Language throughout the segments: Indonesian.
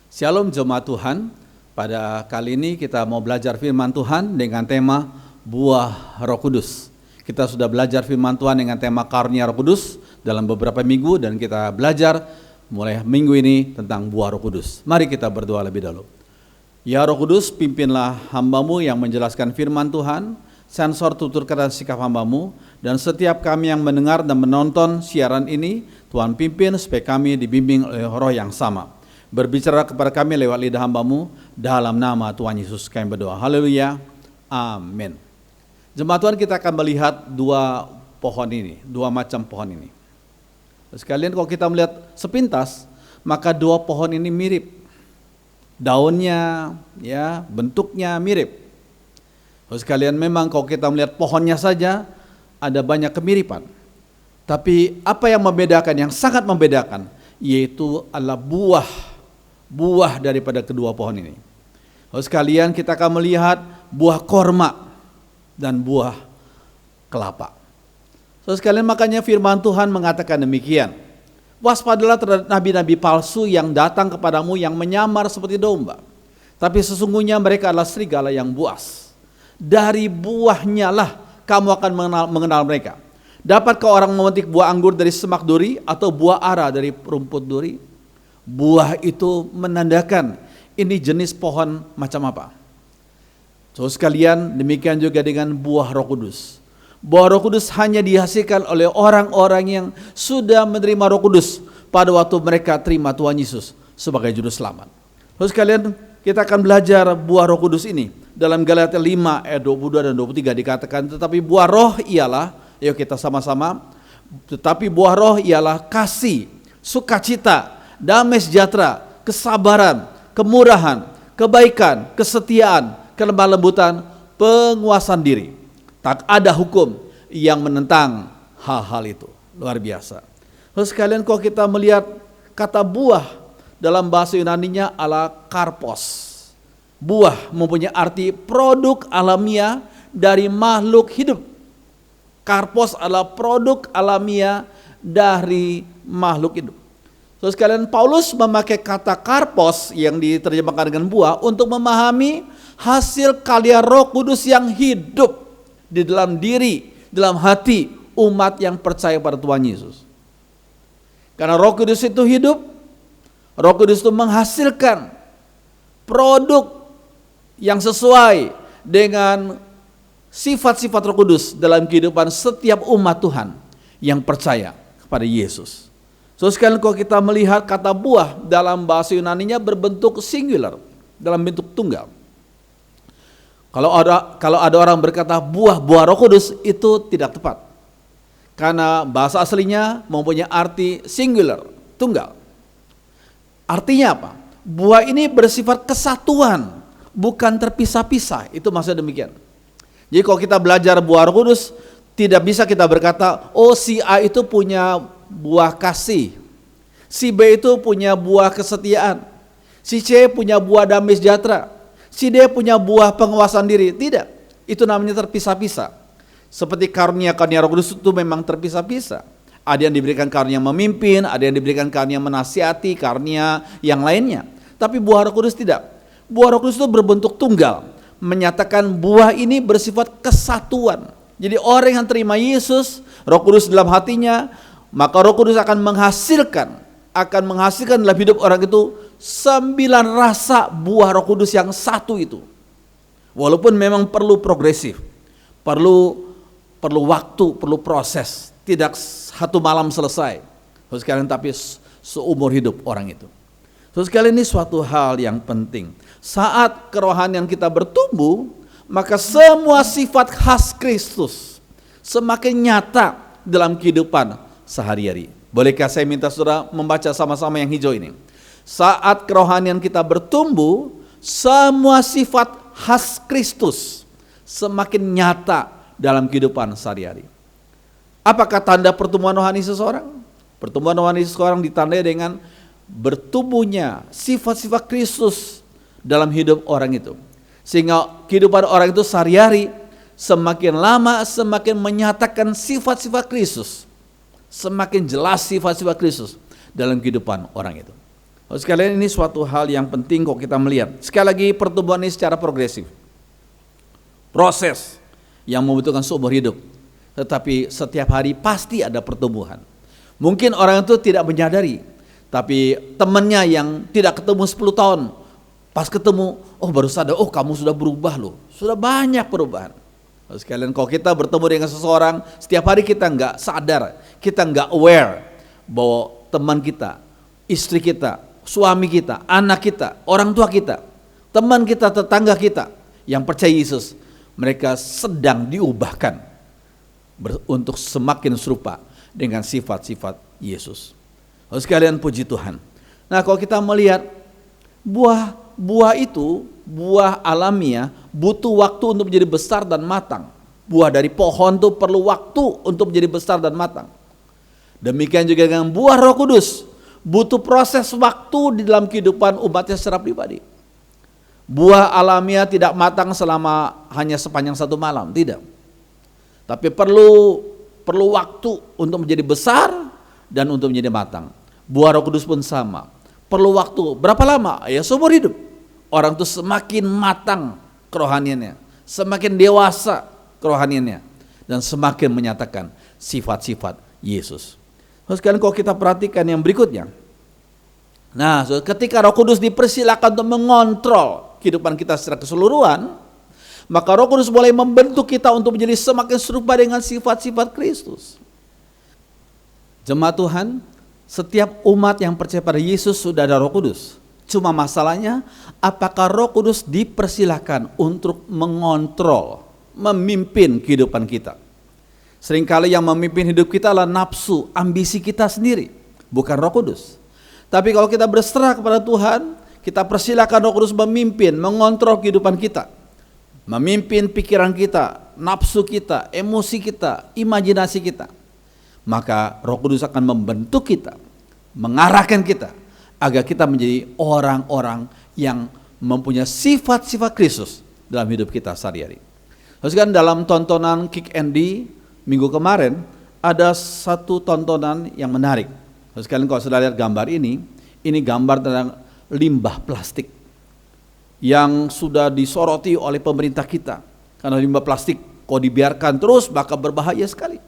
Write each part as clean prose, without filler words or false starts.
Shalom jemaat Tuhan. Pada kali ini kita mau belajar firman Tuhan dengan tema buah Roh Kudus. Kita sudah belajar firman Tuhan dengan tema karunia Roh Kudus dalam beberapa minggu, dan kita belajar mulai minggu ini tentang buah Roh Kudus. Mari kita berdoa lebih dahulu. Ya Roh Kudus, pimpinlah hamba-Mu yang menjelaskan firman Tuhan, sensor tuturkan sikap hamba-Mu, dan setiap kami yang mendengar dan menonton siaran ini, Tuhan pimpin supaya kami dibimbing oleh Roh yang sama. Berbicara kepada kami lewat lidah hamba-Mu, dalam nama Tuhan Yesus kami berdoa. Haleluya, amin. Jemaat Tuhan, kita akan melihat dua macam pohon ini. Sekalian kalau kita melihat sepintas, maka dua pohon ini mirip. Daunnya, ya, bentuknya mirip. Sekalian memang kalau kita melihat pohonnya saja, ada banyak kemiripan. Tapi apa yang membedakan, yang sangat membedakan, yaitu adalah buah daripada kedua pohon ini. Sekalian kita akan melihat buah korma dan buah kelapa. Sekalian makanya firman Tuhan mengatakan demikian. Waspadalah terhadap nabi-nabi palsu yang datang kepadamu yang menyamar seperti domba, tapi sesungguhnya mereka adalah serigala yang buas. Dari buahnya lah kamu akan mengenal mereka. Dapatkah orang memetik buah anggur dari semak duri atau buah ara dari rumput duri? Buah itu menandakan ini jenis pohon macam apa. Sekalian demikian juga dengan buah Roh Kudus. Buah Roh Kudus hanya dihasilkan oleh orang-orang yang sudah menerima Roh Kudus pada waktu mereka terima Tuhan Yesus sebagai juru selamat. Sekalian kita akan belajar buah Roh Kudus ini dalam Galatia 5 ayat 22 dan 23 dikatakan, tetapi buah roh ialah, yuk kita sama-sama, tetapi buah roh ialah kasih, sukacita, damai sejahtera, kesabaran, kemurahan, kebaikan, kesetiaan, kelemah lembutan, penguasaan diri. Tak ada hukum yang menentang hal-hal itu. Luar biasa. Terus sekalian kalau kita melihat kata buah dalam bahasa Yunaninya adalah karpos. Buah mempunyai arti produk alamiah dari makhluk hidup. Karpos adalah produk alamiah dari makhluk hidup. Sekalian Paulus memakai kata karpos yang diterjemahkan dengan buah untuk memahami hasil karya Roh Kudus yang hidup di dalam diri, dalam hati umat yang percaya pada Tuhan Yesus. Karena Roh Kudus itu hidup, Roh Kudus itu menghasilkan produk yang sesuai dengan sifat-sifat Roh Kudus dalam kehidupan setiap umat Tuhan yang percaya kepada Yesus. Sekalian kalau kita melihat kata buah dalam bahasa Yunaninya berbentuk singular, dalam bentuk tunggal. Kalau ada orang berkata buah Roh Kudus, itu tidak tepat. Karena bahasa aslinya mempunyai arti singular, tunggal. Artinya apa? Buah ini bersifat kesatuan, bukan terpisah-pisah. Itu maksudnya demikian. Jadi kalau kita belajar buah Roh Kudus, tidak bisa kita berkata, oh si A itu punya buah kasih, si B itu punya buah kesetiaan, si C punya buah damai sejahtera, si D punya buah penguasaan diri. Tidak, itu namanya terpisah-pisah. Seperti karunia Roh Kudus itu memang terpisah-pisah. Ada yang diberikan karunia memimpin, ada yang diberikan karunia menasihati, karunia yang lainnya. Tapi buah Roh Kudus tidak. Buah Roh Kudus itu berbentuk tunggal, menyatakan buah ini bersifat kesatuan. Jadi orang yang terima Yesus, Roh Kudus dalam hatinya, maka Roh Kudus akan menghasilkan dalam hidup orang itu 9 rasa buah Roh Kudus yang satu itu. Walaupun memang perlu progresif, perlu waktu, perlu proses, tidak satu malam selesai. Sekalian tapi seumur hidup orang itu. Sekalian ini suatu hal yang penting. Saat kerohanian kita bertumbuh, maka semua sifat khas Kristus semakin nyata dalam kehidupan sehari-hari. Bolehkah saya minta saudara membaca sama-sama yang hijau ini? Saat kerohanian kita bertumbuh, semua sifat khas Kristus semakin nyata dalam kehidupan sehari-hari. Apakah tanda pertumbuhan rohani seseorang? Pertumbuhan rohani seseorang ditandai dengan bertumbuhnya sifat-sifat Kristus dalam hidup orang itu. Sehingga kehidupan orang itu sehari-hari semakin lama semakin menyatakan sifat-sifat Kristus. Semakin jelas sifat-sifat Kristus dalam kehidupan orang itu. Sekalian, ini suatu hal yang penting kok kita melihat. Sekali lagi, pertumbuhan ini secara progresif. Proses yang membutuhkan seumur hidup. Tetapi setiap hari pasti ada pertumbuhan. Mungkin orang itu tidak menyadari, tapi temannya yang tidak ketemu 10 tahun, pas ketemu, oh baru sadar, oh kamu sudah berubah loh. Sudah banyak perubahan. Sekalian, kalau kita bertemu dengan seseorang, setiap hari kita nggak sadar, kita nggak aware bahwa teman kita, istri kita, suami kita, anak kita, orang tua kita, teman kita, tetangga kita yang percaya Yesus, mereka sedang diubahkan untuk semakin serupa dengan sifat-sifat Yesus. Sekalian, puji Tuhan. Nah, kalau kita melihat buah itu, buah alamiah butuh waktu untuk menjadi besar dan matang. Buah dari pohon itu perlu waktu untuk menjadi besar dan matang. Demikian juga dengan buah Roh Kudus, butuh proses waktu di dalam kehidupan umatnya secara pribadi. Buah alamiah tidak matang hanya sepanjang satu malam, tidak. Tapi perlu waktu untuk menjadi besar dan untuk menjadi matang. Buah Roh Kudus pun sama, perlu waktu. Berapa lama? Ya seumur hidup. Orang itu semakin matang kerohaniannya, semakin dewasa kerohaniannya, dan semakin menyatakan sifat-sifat Yesus. Sekarang kalau kita perhatikan yang berikutnya. Nah, ketika Roh Kudus dipersilakan untuk mengontrol kehidupan kita secara keseluruhan, maka Roh Kudus boleh membentuk kita untuk menjadi semakin serupa dengan sifat-sifat Kristus. Jemaat Tuhan, setiap umat yang percaya pada Yesus sudah ada Roh Kudus. Cuma masalahnya, apakah Roh Kudus dipersilakan untuk mengontrol, memimpin kehidupan kita? Seringkali yang memimpin hidup kita adalah nafsu, ambisi kita sendiri, bukan Roh Kudus. Tapi kalau kita berserah kepada Tuhan, kita persilakan Roh Kudus memimpin, mengontrol kehidupan kita, memimpin pikiran kita, nafsu kita, emosi kita, imajinasi kita. Maka Roh Kudus akan membentuk kita, mengarahkan kita, agar kita menjadi orang-orang yang mempunyai sifat-sifat Kristus dalam hidup kita sehari-hari. Terus kan dalam tontonan Kick Andy minggu kemarin, ada satu tontonan yang menarik. Sekalian kalau sudah lihat gambar ini gambar tentang limbah plastik yang sudah disoroti oleh pemerintah kita. Karena limbah plastik kalau dibiarkan terus maka berbahaya sekali.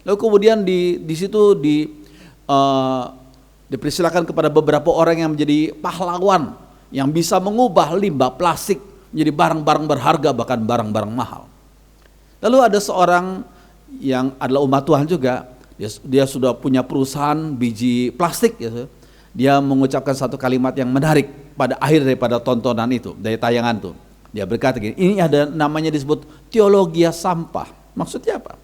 Lalu kemudian di situ dipersilakan kepada beberapa orang yang menjadi pahlawan yang bisa mengubah limbah plastik menjadi barang-barang berharga, bahkan barang-barang mahal. Lalu ada seorang yang adalah umat Tuhan juga, dia sudah punya perusahaan biji plastik, ya. Dia mengucapkan satu kalimat yang menarik pada akhir daripada tontonan itu, dari tayangan itu. Dia berkata gini, ini ada namanya disebut teologi sampah. Maksudnya apa?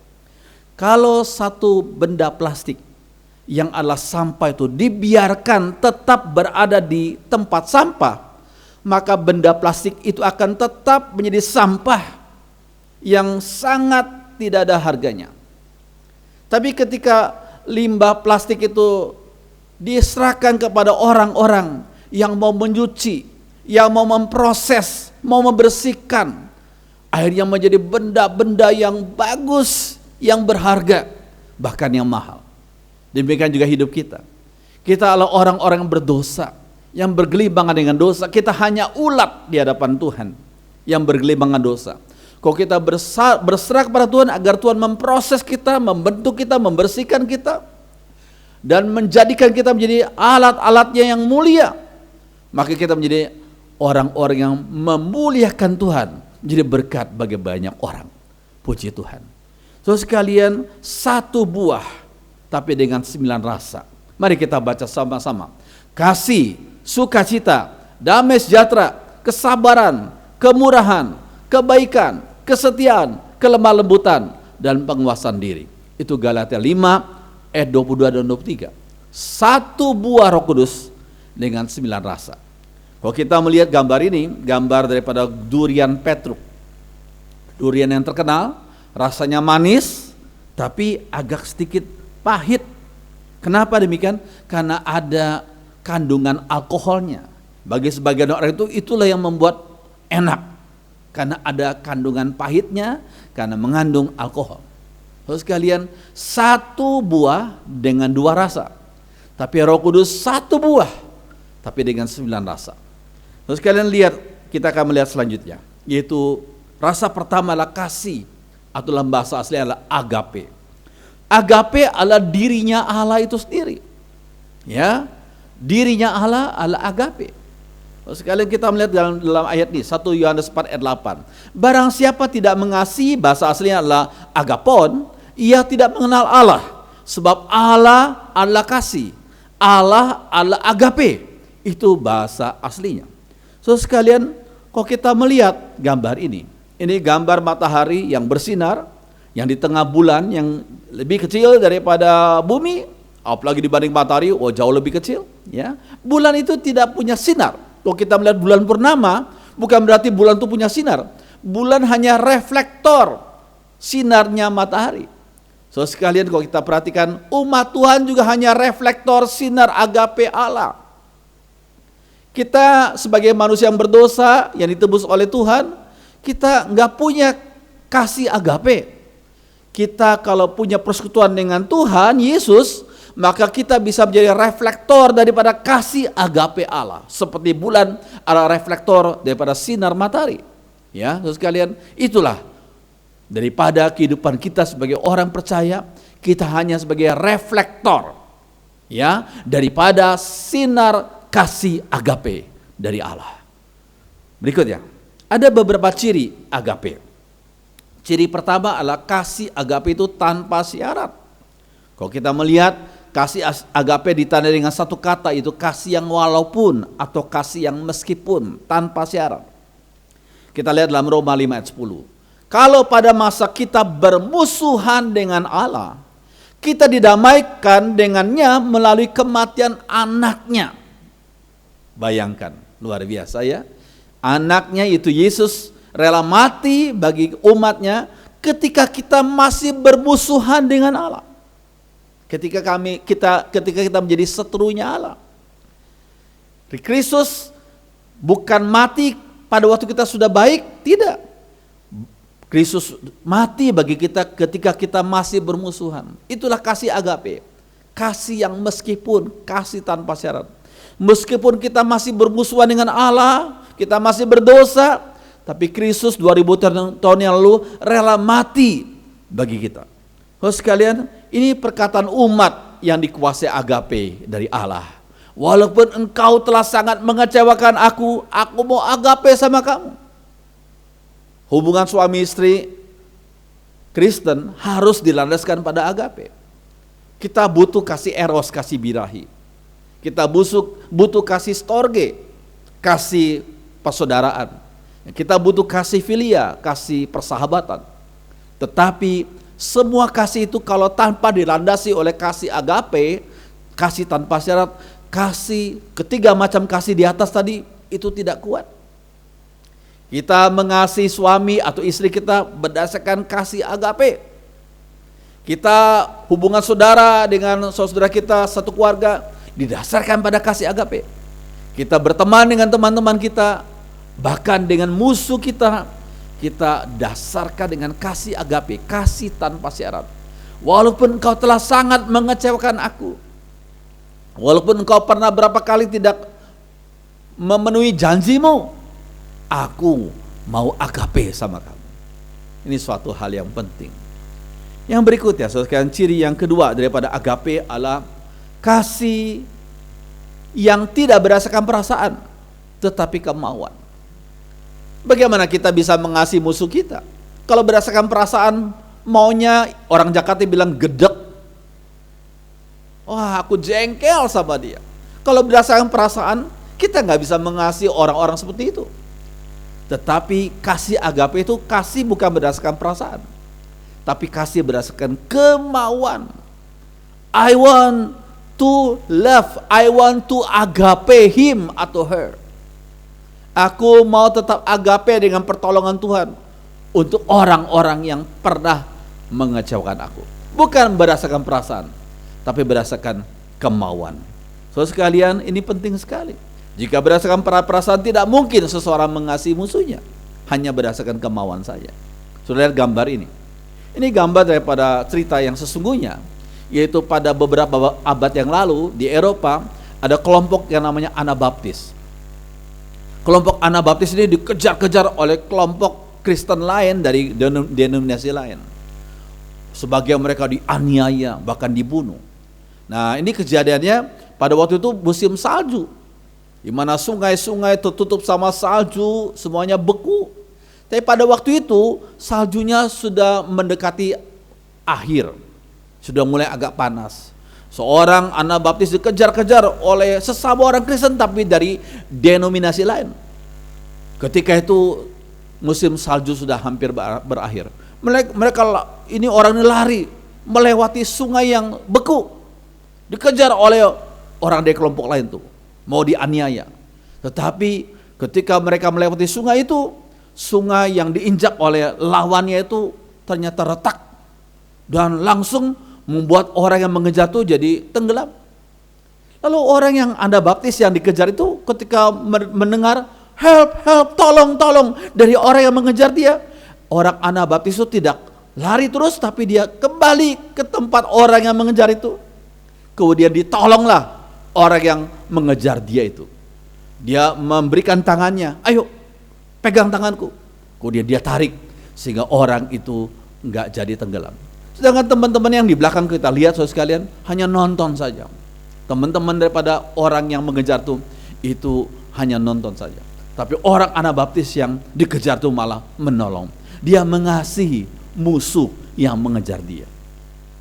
Kalau satu benda plastik yang adalah sampah itu dibiarkan tetap berada di tempat sampah, maka benda plastik itu akan tetap menjadi sampah yang sangat tidak ada harganya. Tapi ketika limbah plastik itu diserahkan kepada orang-orang yang mau mencuci, yang mau memproses, mau membersihkan, akhirnya menjadi benda-benda yang bagus, yang berharga, bahkan yang mahal. Demikian juga hidup kita. Kita adalah orang-orang yang berdosa, yang bergelimbangan dengan dosa. Kita hanya ulat di hadapan Tuhan yang bergelimbangan dosa. Kalau kita berserah kepada Tuhan agar Tuhan memproses kita, membentuk kita, membersihkan kita, dan menjadikan kita menjadi alat-alatnya yang mulia, maka kita menjadi orang-orang yang memuliakan Tuhan, menjadi berkat bagi banyak orang. Puji Tuhan. So sekalian, satu buah tapi dengan 9 rasa. Mari kita baca sama-sama. Kasih, sukacita, damai sejahtera, kesabaran, kemurahan, kebaikan, kesetiaan, kelemah lembutan, dan penguasaan diri. Itu Galatia 5 ayat 22 dan 23. Satu buah Roh Kudus dengan 9 rasa. Kalau kita melihat gambar ini, gambar daripada durian Petruk. Durian yang terkenal, rasanya manis, tapi agak sedikit pahit. Kenapa demikian? Karena ada kandungan alkoholnya. Bagi sebagian orang itulah yang membuat enak. Karena ada kandungan pahitnya, karena mengandung alkohol. Terus sekalian, satu buah dengan 2 rasa. Tapi Roh Kudus satu buah, tapi dengan 9 rasa. Terus kalian lihat, kita akan melihat selanjutnya, yaitu rasa pertama adalah kasih, atau dalam bahasa asli adalah agape. Agape adalah dirinya Allah itu sendiri. Ya, dirinya Allah adalah agape. Sekalian kita melihat dalam ayat ini, 1 Yohanes 4 ayat 8. Barang siapa tidak mengasihi, bahasa aslinya adalah agapon, ia tidak mengenal Allah. Sebab Allah adalah kasih. Allah adalah agape. Itu bahasa aslinya. So sekalian, kalau kita melihat gambar ini gambar matahari yang bersinar, yang di tengah bulan yang lebih kecil daripada bumi, apalagi dibanding matahari, jauh lebih kecil. Ya, bulan itu tidak punya sinar. Kalau kita melihat bulan purnama, bukan berarti bulan itu punya sinar. Bulan hanya reflektor sinarnya matahari. So sekalian, kalau kita perhatikan, umat Tuhan juga hanya reflektor sinar agape Allah. Kita sebagai manusia yang berdosa, yang ditebus oleh Tuhan, kita nggak punya kasih agape. Kita kalau punya persekutuan dengan Tuhan Yesus, maka kita bisa menjadi reflektor daripada kasih agape Allah. Seperti bulan adalah reflektor daripada sinar matahari. Ya, saudara sekalian, itulah daripada kehidupan kita sebagai orang percaya, kita hanya sebagai reflektor, ya, daripada sinar kasih agape dari Allah. Berikutnya, ada beberapa ciri agape. Ciri pertama adalah kasih agape itu tanpa syarat. Kalau kita melihat kasih agape ditandai dengan satu kata, itu kasih yang walaupun atau kasih yang meskipun, tanpa syarat. Kita lihat dalam Roma 5 ayat 10. Kalau pada masa kita bermusuhan dengan Allah, kita didamaikan dengannya melalui kematian anaknya. Bayangkan, luar biasa ya. Anaknya itu Yesus rela mati bagi umatnya ketika kita masih bermusuhan dengan Allah. Ketika kita menjadi seterunya Allah. Kristus bukan mati pada waktu kita sudah baik, tidak. Kristus mati bagi kita ketika kita masih bermusuhan. Itulah kasih agape. Kasih yang meskipun, kasih tanpa syarat. Meskipun kita masih bermusuhan dengan Allah, kita masih berdosa, tapi Kristus 2000 tahun yang lalu rela mati bagi kita. Sekalian, ini perkataan umat yang dikuasai agape dari Allah. Walaupun engkau telah sangat mengecewakan aku mau agape sama kamu. Hubungan suami istri Kristen harus dilandaskan pada agape. Kita butuh kasih eros, kasih birahi. Kita butuh kasih storge, kasih persaudaraan. Kita butuh kasih filia, kasih persahabatan. Tetapi semua kasih itu kalau tanpa dilandasi oleh kasih agape, kasih tanpa syarat, kasih ketiga macam kasih di atas tadi, itu tidak kuat. Kita mengasihi suami atau istri kita berdasarkan kasih agape. Kita hubungan saudara dengan saudara kita satu keluarga didasarkan pada kasih agape. Kita berteman dengan teman-teman kita, bahkan dengan musuh kita dasarkan dengan kasih agape, kasih tanpa syarat. Walaupun engkau telah sangat mengecewakan aku, walaupun engkau pernah berapa kali tidak memenuhi janjimu, aku mau agape sama kamu. Ini suatu hal yang penting. Yang berikutnya, saudara, ciri yang kedua daripada agape adalah kasih yang tidak berdasarkan perasaan, tetapi kemauan. Bagaimana kita bisa mengasihi musuh kita? Kalau berdasarkan perasaan, maunya, orang Jakarta bilang gedek. Wah, aku jengkel sama dia. Kalau berdasarkan perasaan, kita nggak bisa mengasihi orang-orang seperti itu. Tetapi kasih agape itu kasih bukan berdasarkan perasaan, tapi kasih berdasarkan kemauan. I want to love, I want to agape him atau her. Aku mau tetap agape dengan pertolongan Tuhan untuk orang-orang yang pernah mengecewakan aku. Bukan berdasarkan perasaan, tapi berdasarkan kemauan. Saudara sekalian, ini penting sekali. Jika berdasarkan perasaan, tidak mungkin seseorang mengasihi musuhnya. Hanya berdasarkan kemauan saja. Saudara lihat gambar ini. Ini gambar daripada cerita yang sesungguhnya, yaitu pada beberapa abad yang lalu di Eropa ada kelompok yang namanya Anabaptis. Kelompok Anabaptis ini dikejar-kejar oleh kelompok Kristen lain dari denominasi lain. Sebagian mereka dianiaya, bahkan dibunuh. Nah, ini kejadiannya pada waktu itu musim salju, di mana sungai-sungai tertutup sama salju, semuanya beku. Tapi pada waktu itu saljunya sudah mendekati akhir, sudah mulai agak panas. Seorang Anabaptis dikejar-kejar oleh sesama orang Kristen tapi dari denominasi lain. Ketika itu musim salju sudah hampir berakhir. Mereka ini orang ini lari melewati sungai yang beku, dikejar oleh orang dari kelompok lain tuh, mau dianiaya. Tetapi ketika mereka melewati sungai itu, sungai yang diinjak oleh lawannya itu ternyata retak dan langsung membuat orang yang mengejar itu jadi tenggelam. Lalu orang yang Anabaptis yang dikejar itu ketika mendengar help, tolong dari orang yang mengejar dia, orang Anabaptis itu tidak lari terus tapi dia kembali ke tempat orang yang mengejar itu. Kemudian ditolonglah orang yang mengejar dia itu. Dia memberikan tangannya, ayo pegang tanganku. Kemudian dia tarik sehingga orang itu enggak jadi tenggelam. Sedangkan teman-teman yang di belakang kita lihat saudara sekalian hanya nonton saja. Teman-teman daripada orang yang mengejar itu hanya nonton saja. Tapi orang Anabaptis yang dikejar itu malah menolong. Dia mengasihi musuh yang mengejar dia.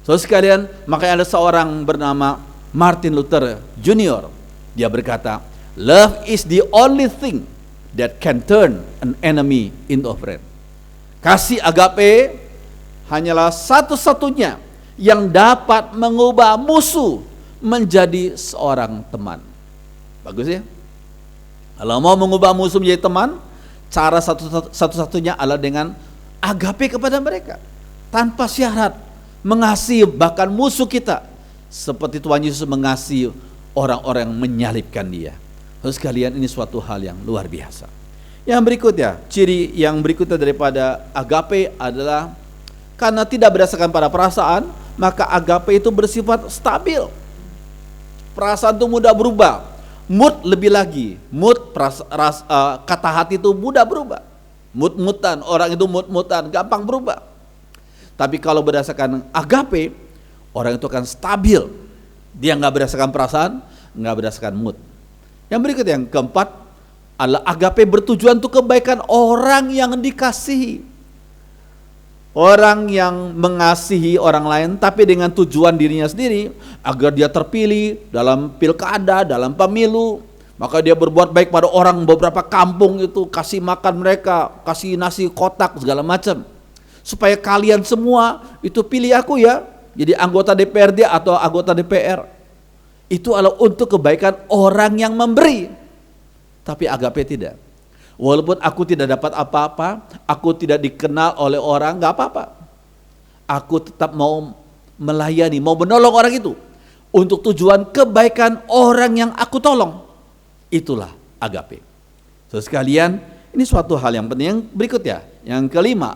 Saudara sekalian, makanya ada seorang bernama Martin Luther Jr. Dia berkata, love is the only thing that can turn an enemy into a friend. Kasih agape hanyalah satu-satunya yang dapat mengubah musuh menjadi seorang teman. Bagus ya? Kalau mau mengubah musuh menjadi teman, cara satu-satunya adalah dengan agape kepada mereka. Tanpa syarat, mengasihi bahkan musuh kita. Seperti Tuhan Yesus mengasihi orang-orang yang menyalibkan dia. Terus kalian, ini suatu hal yang luar biasa. Yang berikutnya, ciri yang berikutnya daripada agape adalah karena tidak berdasarkan pada perasaan, maka agape itu bersifat stabil. Perasaan itu mudah berubah, mood lebih lagi, kata hati itu mudah berubah. Mood-moodan, orang itu mood-moodan, gampang berubah. Tapi kalau berdasarkan agape, orang itu akan stabil. Dia nggak berdasarkan perasaan, nggak berdasarkan mood. Yang berikut yang keempat adalah agape bertujuan untuk kebaikan orang yang dikasihi. Orang yang mengasihi orang lain tapi dengan tujuan dirinya sendiri agar dia terpilih dalam pilkada, dalam pemilu, maka dia berbuat baik pada orang beberapa kampung itu, kasih makan mereka, kasih nasi kotak segala macam, supaya kalian semua itu pilih aku ya jadi anggota DPRD atau anggota DPR. Itu adalah untuk kebaikan orang yang memberi. Tapi agape tidak. Walaupun aku tidak dapat apa-apa, aku tidak dikenal oleh orang, gak apa-apa. Aku tetap mau melayani, mau menolong orang itu untuk tujuan kebaikan orang yang aku tolong. Itulah agape. So sekalian, ini suatu hal yang penting. Yang berikutnya, yang kelima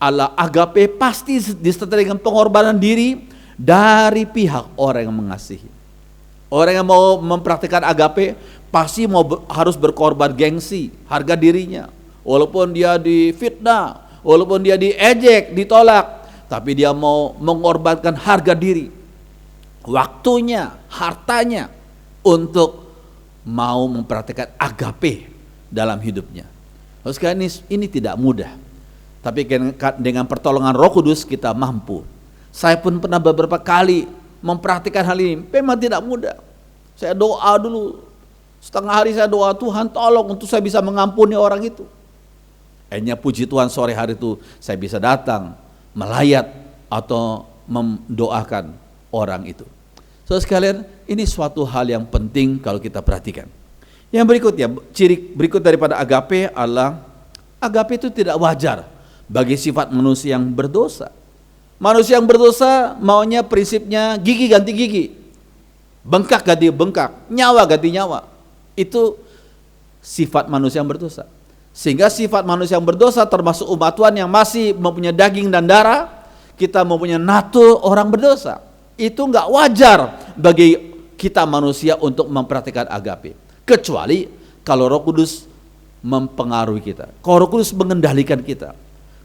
adalah agape pasti disertai dengan pengorbanan diri dari pihak orang yang mengasihi. Orang yang mau mempraktikkan agape pasti harus berkorban gengsi, harga dirinya. Walaupun dia difitnah, walaupun dia diejek, ditolak, tapi dia mau mengorbankan harga diri, waktunya, hartanya untuk mau mempraktikkan agape dalam hidupnya. Terus ini tidak mudah. Tapi dengan pertolongan Roh Kudus kita mampu. Saya pun pernah beberapa kali mempraktikkan hal ini, memang tidak mudah. Saya doa dulu, setengah hari saya doa, Tuhan tolong untuk saya bisa mengampuni orang itu. Akhirnya puji Tuhan sore hari itu saya bisa datang, melayat atau mendoakan orang itu. So sekalian, ini suatu hal yang penting kalau kita perhatikan. Yang berikutnya, ciri berikut daripada agape adalah agape itu tidak wajar bagi sifat manusia yang berdosa. Manusia yang berdosa maunya prinsipnya gigi ganti gigi, bengkak ganti bengkak, nyawa ganti nyawa. Itu sifat manusia yang berdosa. Sehingga sifat manusia yang berdosa termasuk umat Tuhan yang masih mempunyai daging dan darah, kita mempunyai natur orang berdosa. Itu enggak wajar bagi kita manusia untuk mempraktikkan agape. Kecuali kalau Roh Kudus mempengaruhi kita, kalau Roh Kudus mengendalikan kita,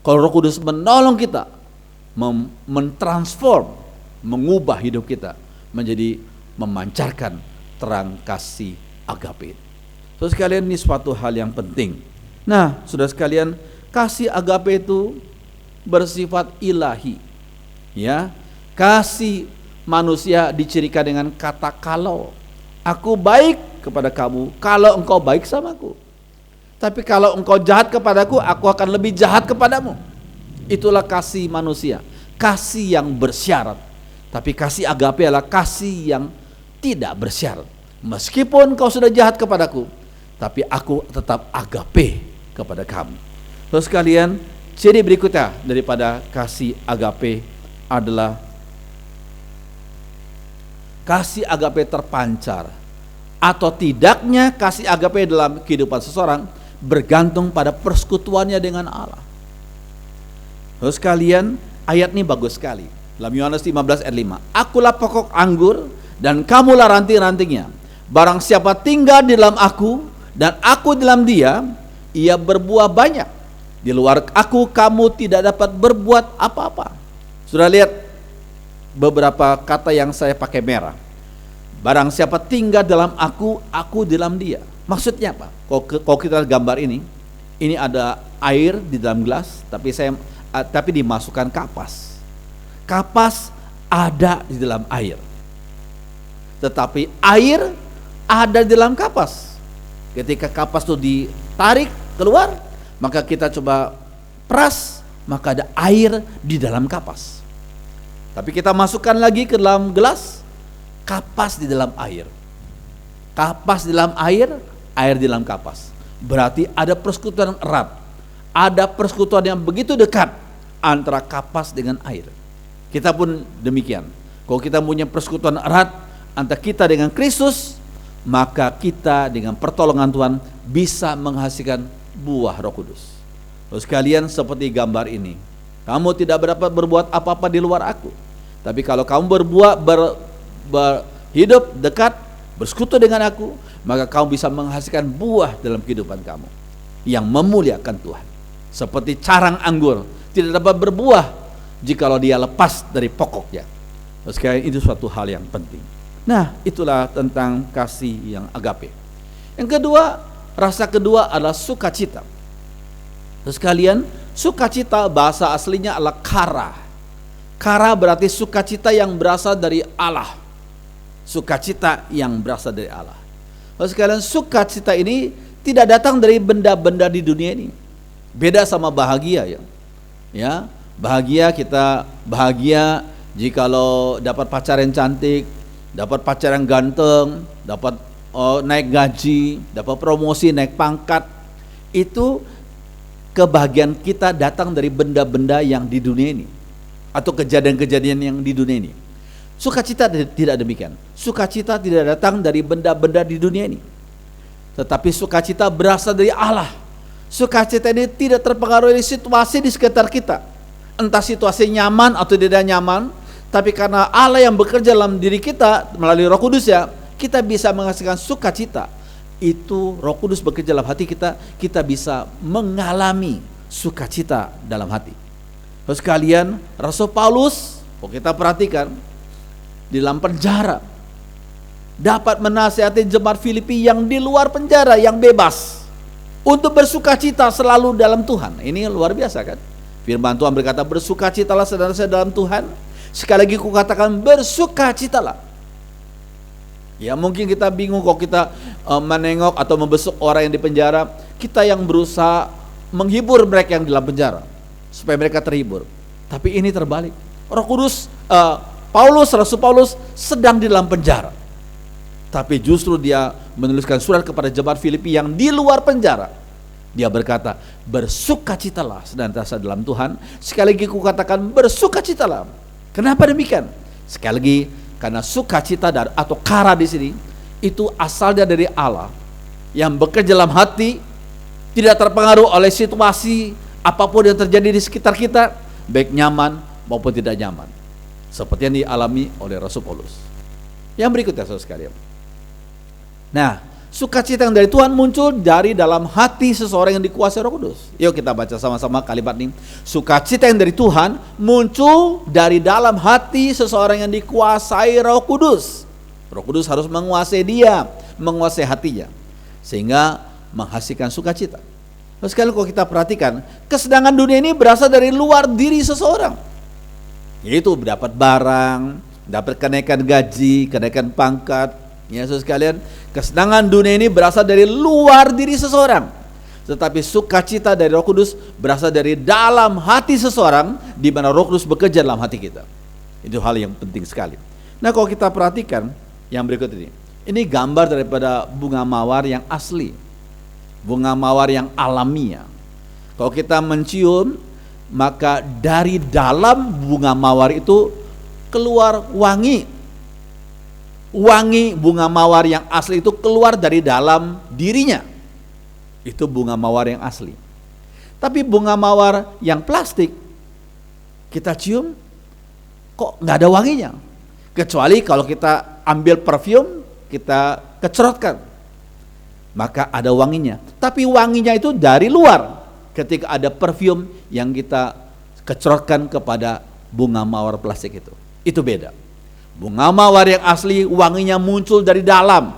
kalau Roh Kudus menolong kita, mentransform, mengubah hidup kita menjadi memancarkan terang kasih agape. Saudara sekalian, ini suatu hal yang penting. Nah, saudara sekalian, kasih agape itu bersifat ilahi. Ya, kasih manusia dicirikan dengan kata kalau. Aku baik kepada kamu kalau engkau baik sama aku. Tapi kalau engkau jahat kepadaku, aku akan lebih jahat kepadamu. Itulah kasih manusia, kasih yang bersyarat. Tapi kasih agape adalah kasih yang tidak bersyarat. Meskipun kau sudah jahat kepadaku, tapi aku tetap agape kepada kamu. Terus sekalian, ciri berikutnya daripada kasih agape adalah kasih agape terpancar atau tidaknya kasih agape dalam kehidupan seseorang bergantung pada persekutuannya dengan Allah. Terus sekalian, ayat ini bagus sekali. Dalam Yohanes 15 ayat 5. Akulah pokok anggur dan kamulah ranting-rantingnya. Barang siapa tinggal di dalam aku dan aku di dalam dia, ia berbuah banyak. Di luar aku kamu tidak dapat berbuat apa-apa. Sudah lihat beberapa kata yang saya pakai merah. Barang siapa tinggal dalam aku di dalam dia. Maksudnya apa? Kalau kita gambar ini ada air di dalam gelas, tapi dimasukkan kapas. Kapas ada di dalam air, tetapi air ada di dalam kapas. Ketika kapas itu ditarik keluar, maka kita coba peras, maka ada air di dalam kapas. Tapi kita masukkan lagi ke dalam gelas, kapas di dalam air. Kapas di dalam air, air di dalam kapas. Berarti ada persekutuan yang erat, ada persekutuan yang begitu dekat antara kapas dengan air. Kita pun demikian. Kalau kita punya persekutuan erat antara kita dengan Kristus, maka kita dengan pertolongan Tuhan bisa menghasilkan buah Roh Kudus. Terus kalian seperti gambar ini, kamu tidak dapat berbuat apa-apa di luar aku. Tapi kalau kamu hidup dekat, bersekutu dengan aku, maka kamu bisa menghasilkan buah dalam kehidupan kamu yang memuliakan Tuhan. Seperti carang anggur tidak dapat berbuah jikalau dia lepas dari pokoknya. Sekali itu suatu hal yang penting. Nah, itulah tentang kasih yang agape. Yang kedua, rasa kedua adalah sukacita. Terus kalian, sukacita bahasa aslinya adalah kara. Kara berarti sukacita yang berasal dari Allah. Sukacita yang berasal dari Allah. Terus kalian, sukacita ini tidak datang dari benda-benda di dunia ini. Beda sama bahagia ya. Bahagia, kita bahagia jikalau dapat pacar yang cantik, dapat pacar yang ganteng, dapat naik gaji, dapat promosi, naik pangkat. Itu kebahagiaan kita datang dari benda-benda yang di dunia ini, atau kejadian-kejadian yang di dunia ini. Sukacita tidak demikian. Sukacita tidak datang dari benda-benda di dunia ini, tetapi sukacita berasal dari Allah. Sukacita ini tidak terpengaruh dari situasi di sekitar kita, entah situasi nyaman atau tidak nyaman, tapi karena Allah yang bekerja dalam diri kita melalui Roh Kudus ya, kita bisa menghasilkan sukacita. Itu Roh Kudus bekerja dalam hati kita, kita bisa mengalami sukacita dalam hati. Terus kalian, Rasul Paulus, kalau kita perhatikan, di dalam penjara dapat menasihati jemaat Filipi yang di luar penjara, yang bebas, untuk bersukacita selalu dalam Tuhan. Ini luar biasa kan? Firman Tuhan berkata, bersukacitalah saudara-saudara dalam Tuhan. Sekali lagi kukatakan, bersukacitalah. Ya, mungkin kita bingung kalau kita menengok atau membesuk orang yang di penjara, kita yang berusaha menghibur mereka yang di dalam penjara supaya mereka terhibur. Tapi ini terbalik. Roh Kudus, Rasul Paulus sedang di dalam penjara, tapi justru dia menuliskan surat kepada jemaat Filipi yang di luar penjara. Dia berkata, bersukacitalah senantiasa dalam Tuhan. Sekali lagi kukatakan, bersukacitalah. Kenapa demikian? Sekali lagi, karena sukacita atau kara di sini itu asalnya dari Allah yang bekerja dalam hati, tidak terpengaruh oleh situasi apapun yang terjadi di sekitar kita, baik nyaman maupun tidak nyaman, seperti yang dialami oleh Rasul Paulus. Yang berikutnya saudara sekalian. Nah, sukacita yang dari Tuhan muncul dari dalam hati seseorang yang dikuasai Roh Kudus. Yuk kita baca sama-sama kalimat ini. Sukacita yang dari Tuhan muncul dari dalam hati seseorang yang dikuasai Roh Kudus. Roh Kudus harus menguasai dia, menguasai hatinya, sehingga menghasilkan sukacita. Terus sekali kalau kita perhatikan, kesenangan dunia ini berasal dari luar diri seseorang. Yaitu dapat barang, dapat kenaikan gaji, kenaikan pangkat. Ya saudara sekalian, kesenangan dunia ini berasal dari luar diri seseorang. Tetapi sukacita dari Roh Kudus berasal dari dalam hati seseorang, di mana Roh Kudus bekerja dalam hati kita. Itu hal yang penting sekali. Nah, kalau kita perhatikan yang berikut ini gambar daripada bunga mawar yang asli, bunga mawar yang alamiah. Kalau kita mencium, maka dari dalam bunga mawar itu keluar wangi. Wangi bunga mawar yang asli itu keluar dari dalam dirinya. Itu bunga mawar yang asli. Tapi bunga mawar yang plastik, kita cium, kok nggak ada wanginya. Kecuali kalau kita ambil parfum, kita kecerotkan, maka ada wanginya. Tapi wanginya itu dari luar. Ketika ada parfum yang kita kecerotkan kepada bunga mawar plastik itu beda. Bunga mawar yang asli wanginya muncul dari dalam,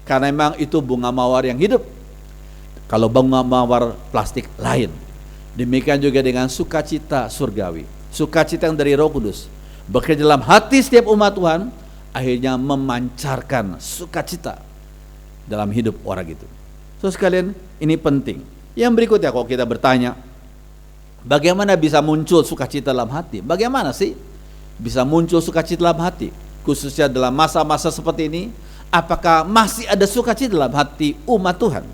karena memang itu bunga mawar yang hidup. Kalau bunga mawar plastik lain. Demikian juga dengan sukacita surgawi, sukacita yang dari Roh Kudus bekerja dalam hati setiap umat Tuhan, akhirnya memancarkan sukacita dalam hidup orang itu. So sekalian, ini penting. Yang berikutnya, kalau kita bertanya, bagaimana bisa muncul sukacita dalam hati? Bagaimana sih bisa muncul sukacita dalam hati, khususnya dalam masa-masa seperti ini? Apakah masih ada sukacita dalam hati umat Tuhan?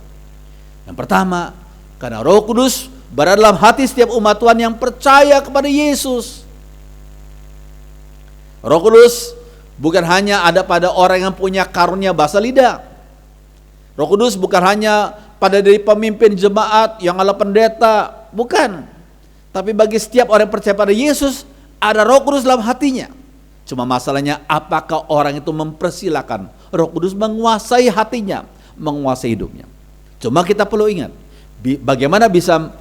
Yang pertama, karena Roh Kudus berada dalam hati setiap umat Tuhan yang percaya kepada Yesus. Roh Kudus bukan hanya ada pada orang yang punya karunia bahasa lidah. Roh Kudus bukan hanya pada dari pemimpin jemaat yang adalah pendeta, bukan. Tapi bagi setiap orang yang percaya pada Yesus, ada Roh Kudus dalam hatinya. Cuma masalahnya, apakah orang itu mempersilakan Roh Kudus menguasai hatinya, menguasai hidupnya. Cuma kita perlu ingat, bagaimana bisa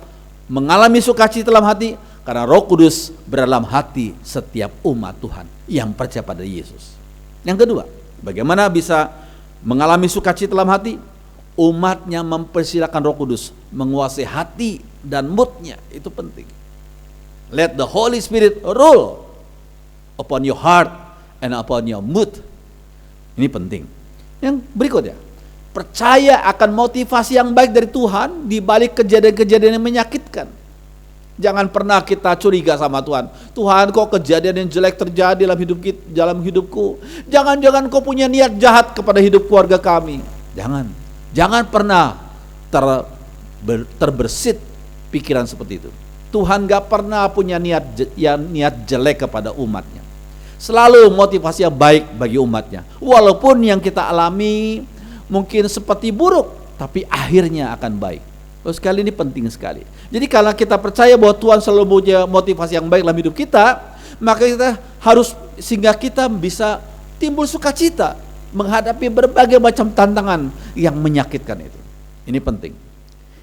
mengalami sukacita dalam hati? Karena Roh Kudus berada dalam hati setiap umat Tuhan yang percaya pada Yesus. Yang kedua, bagaimana bisa mengalami sukacita dalam hati? Umatnya mempersilakan Roh Kudus menguasai hati dan moodnya. Itu penting. Let the Holy Spirit rule upon your heart and upon your mood. Ini penting. Yang berikutnya, percaya akan motivasi yang baik dari Tuhan di balik kejadian-kejadian yang menyakitkan. Jangan pernah kita curiga sama Tuhan. Tuhan, kok kejadian yang jelek terjadi dalam hidupku? Jangan-jangan kau punya niat jahat kepada hidup keluarga kami. Jangan pernah terbersit pikiran seperti itu. Tuhan gak pernah punya niat jelek kepada umatnya. Selalu motivasi yang baik bagi umatnya. Walaupun yang kita alami mungkin seperti buruk, tapi akhirnya akan baik. Sekali ini penting sekali. Jadi kalau kita percaya bahwa Tuhan selalu punya motivasi yang baik dalam hidup kita, maka kita harus, sehingga kita bisa timbul sukacita menghadapi berbagai macam tantangan yang menyakitkan itu. Ini penting.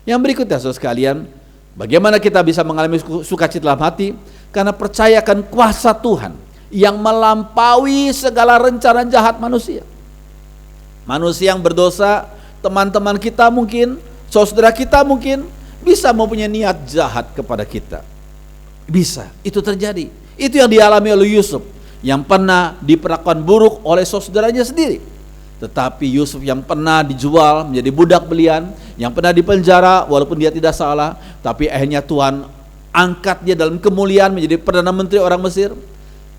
Yang berikutnya saudara sekalian, bagaimana kita bisa mengalami sukacita dalam hati? Karena percaya akan kuasa Tuhan yang melampaui segala rencana jahat manusia. Manusia yang berdosa, teman-teman kita mungkin, saudara kita mungkin bisa mempunyai niat jahat kepada kita. Bisa, itu terjadi. Itu yang dialami oleh Yusuf, yang pernah diperlakukan buruk oleh saudaranya sendiri. Tetapi Yusuf yang pernah dijual menjadi budak belian, yang pernah dipenjara walaupun dia tidak salah, tapi akhirnya Tuhan angkat dia dalam kemuliaan menjadi Perdana Menteri orang Mesir.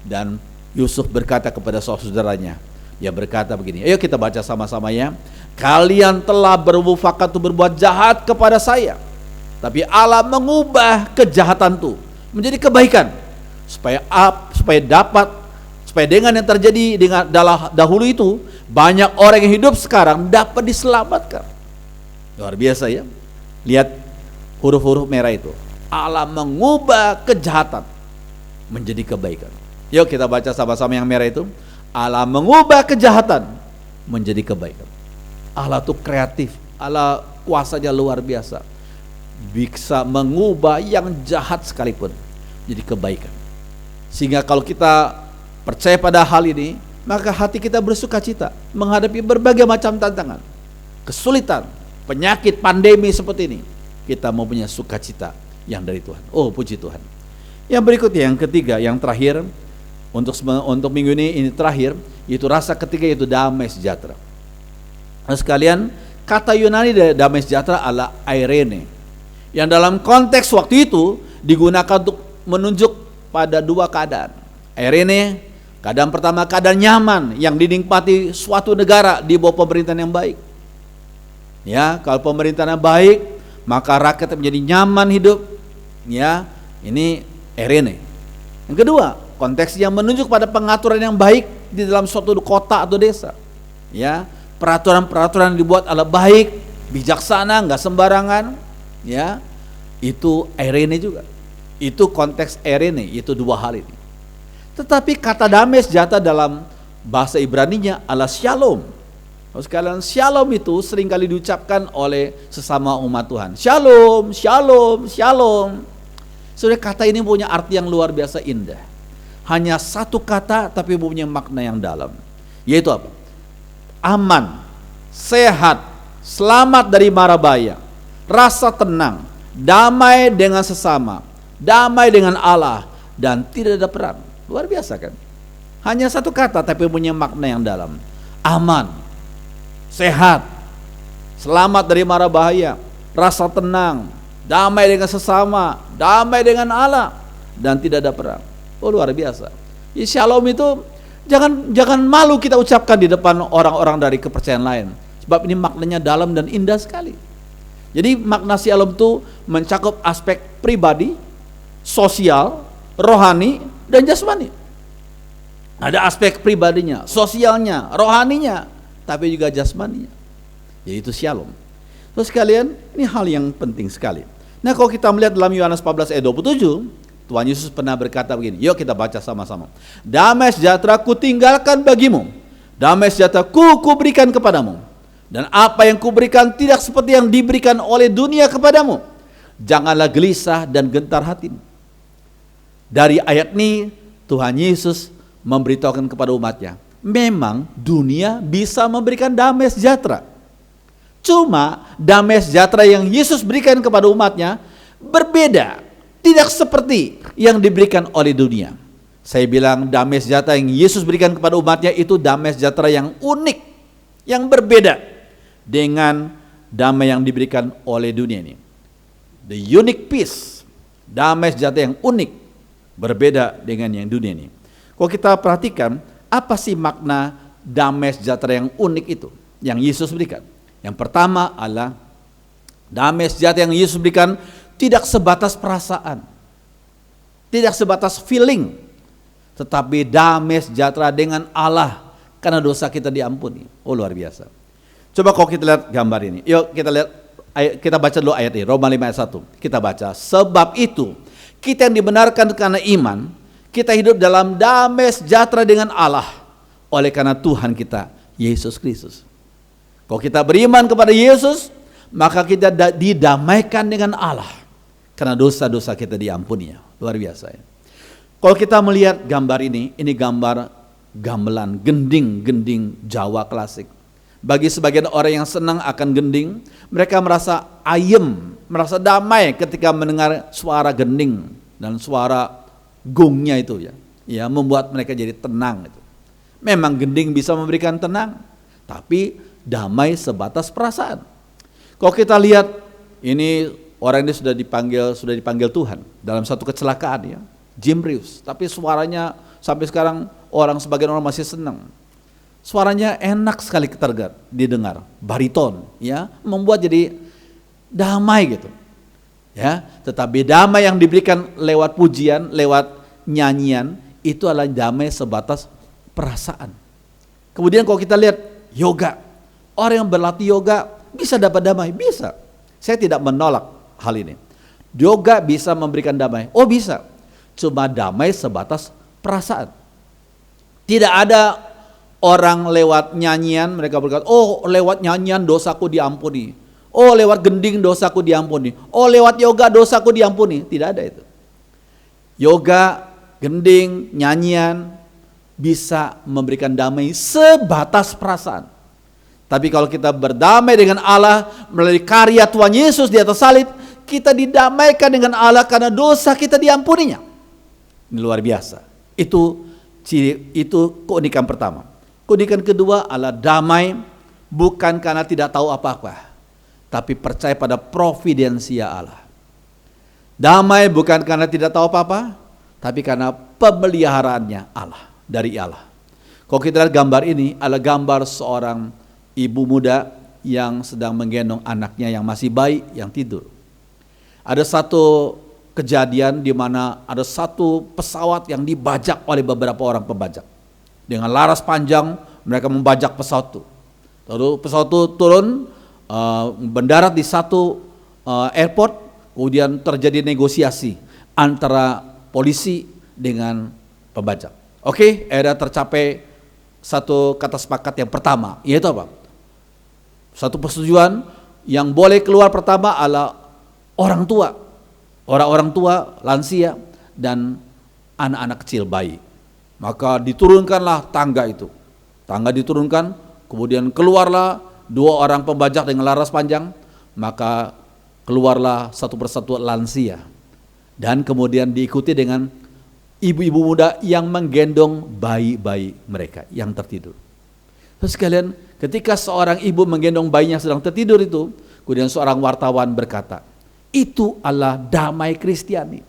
Dan Yusuf berkata kepada saudaranya, dia berkata begini, ayo kita baca sama-sama ya. Kalian telah bermufakat untuk berbuat jahat kepada saya, tapi Allah mengubah kejahatan itu menjadi kebaikan, supaya dengan yang terjadi dengan dahulu itu, banyak orang yang hidup sekarang dapat diselamatkan. Luar biasa ya. Lihat huruf-huruf merah itu. Allah mengubah kejahatan menjadi kebaikan. Yuk kita baca sama-sama yang merah itu. Allah mengubah kejahatan menjadi kebaikan. Allah tuh kreatif, Allah kuasanya luar biasa, bisa mengubah yang jahat sekalipun jadi kebaikan. Sehingga kalau kita percaya pada hal ini, maka hati kita bersuka cita menghadapi berbagai macam tantangan, kesulitan, penyakit, pandemi seperti ini. Kita mau punya sukacita yang dari Tuhan. Oh, puji Tuhan. Yang berikutnya, yang ketiga, yang terakhir untuk minggu ini terakhir, yaitu rasa ketiga, yaitu damai sejahtera. Nah, sekalian, kata Yunani dari damai sejahtera adalah eirene, yang dalam konteks waktu itu digunakan untuk menunjuk pada dua keadaan. Eirene, keadaan pertama, keadaan nyaman yang dinikmati suatu negara di bawah pemerintahan yang baik. Ya, kalau pemerintahan yang baik, maka rakyat menjadi nyaman hidup. Ya, ini eirene. Yang kedua, konteks yang menunjuk pada pengaturan yang baik di dalam suatu kota atau desa. Ya, peraturan-peraturan yang dibuat adalah baik, bijaksana, nggak sembarangan. Ya, itu eirene juga. Itu konteks eirene, itu dua hal ini. Tetapi kata damai sejahtera dalam bahasa Ibraninya adalah shalom. Sekalian, shalom itu seringkali diucapkan oleh sesama umat Tuhan. Shalom, shalom, shalom. Saudara, kata ini punya arti yang luar biasa indah. Hanya satu kata tapi punya makna yang dalam. Yaitu apa? Aman, sehat, selamat dari mara bahaya, rasa tenang, damai dengan sesama, damai dengan Allah, dan tidak ada perang. Luar biasa kan? Hanya satu kata tapi punya makna yang dalam. Aman, sehat, selamat dari mara bahaya, rasa tenang, damai dengan sesama, damai dengan Allah, dan tidak ada perang. Oh, luar biasa. Ya, shalom itu jangan malu kita ucapkan di depan orang-orang dari kepercayaan lain, sebab ini maknanya dalam dan indah sekali. Jadi makna shalom itu mencakup aspek pribadi, sosial, rohani, dan jasmani. Ada aspek pribadinya, sosialnya, rohaninya, tapi juga jasmaninya. Jadi itu shalom. Terus sekalian, ini hal yang penting sekali. Nah, kalau kita melihat dalam Yohanes 14 ayat 27, Tuhan Yesus pernah berkata begini. Yuk kita baca sama-sama. Damai sejahtera ku tinggalkan bagimu, damai sejahtera ku berikan kepadamu. Dan apa yang kuberikan tidak seperti yang diberikan oleh dunia kepadamu. Janganlah gelisah dan gentar hatimu. Dari ayat ini Tuhan Yesus memberitahukan kepada umatnya, memang dunia bisa memberikan damai sejahtera. Cuma damai sejahtera yang Yesus berikan kepada umatnya berbeda, tidak seperti yang diberikan oleh dunia. Saya bilang damai sejahtera yang Yesus berikan kepada umatnya itu damai sejahtera yang unik, yang berbeda dengan damai yang diberikan oleh dunia ini. The unique peace, damai sejahtera yang unik, berbeda dengan yang dunia ini. Kalau kita perhatikan, apa sih makna damai sejahtera yang unik itu yang Yesus berikan? Yang pertama adalah damai sejahtera yang Yesus berikan tidak sebatas perasaan, tidak sebatas feeling, tetapi damai sejahtera dengan Allah karena dosa kita diampuni. Oh, luar biasa. Coba kalau kita lihat gambar ini. Yuk kita lihat, kita baca dulu ayat ini, Roma 5 ayat 1. Kita baca, sebab itu kita yang dibenarkan karena iman, kita hidup dalam damai sejahtera dengan Allah oleh karena Tuhan kita Yesus Kristus. Kalau kita beriman kepada Yesus, maka kita didamaikan dengan Allah karena dosa-dosa kita diampuni. Luar biasa ya. Kalau kita melihat gambar ini gambar gamelan, gending Jawa klasik. Bagi sebagian orang yang senang akan gending, mereka merasa ayem, merasa damai ketika mendengar suara gending dan suara gongnya itu ya. Ya, membuat mereka jadi tenang itu. Memang gending bisa memberikan tenang, tapi damai sebatas perasaan. Kalau kita lihat ini orang ini sudah dipanggil Tuhan dalam satu kecelakaan ya, Jim Reeves, tapi suaranya sampai sekarang sebagian orang masih senang. Suaranya enak sekali didengar, bariton ya, membuat jadi damai gitu. Ya, tetapi damai yang diberikan lewat pujian, lewat nyanyian itu adalah damai sebatas perasaan. Kemudian kalau kita lihat yoga, orang yang berlatih yoga bisa dapat damai, bisa. Saya tidak menolak hal ini. Yoga bisa memberikan damai, oh bisa. Cuma damai sebatas perasaan. Tidak ada Orang lewat nyanyian mereka berkata, oh lewat nyanyian dosaku diampuni. Oh lewat gending dosaku diampuni. Oh lewat yoga dosaku diampuni. Tidak ada itu. Yoga, gending, nyanyian bisa memberikan damai sebatas perasaan. Tapi kalau kita berdamai dengan Allah melalui karya Tuhan Yesus di atas salib, kita didamaikan dengan Allah karena dosa kita diampuninya. Ini luar biasa. Itu keunikan pertama. Keunikan kedua adalah damai bukan karena tidak tahu apa-apa, tapi percaya pada providensia Allah. Damai bukan karena tidak tahu apa-apa, tapi karena pemeliharaannya Allah, dari Allah. Kalau kita lihat gambar ini adalah gambar seorang ibu muda yang sedang menggendong anaknya yang masih bayi yang tidur. Ada satu kejadian di mana ada satu pesawat yang dibajak oleh beberapa orang pembajak. Dengan laras panjang mereka membajak pesawat itu. Lalu pesawat itu turun, mendarat di satu airport, kemudian terjadi negosiasi antara polisi dengan pembajak. Oke, akhirnya tercapai satu kata sepakat yang pertama, yaitu apa? Satu persetujuan yang boleh keluar pertama adalah orang tua, orang-orang tua, lansia, dan anak-anak kecil bayi. Maka diturunkanlah tangga itu. Tangga diturunkan, kemudian keluarlah dua orang pembajak dengan laras panjang, maka keluarlah satu persatu lansia. Dan kemudian diikuti dengan ibu-ibu muda yang menggendong bayi-bayi mereka yang tertidur. Terus sekalian, ketika seorang ibu menggendong bayinya sedang tertidur itu, kemudian seorang wartawan berkata, itu adalah damai Kristiani.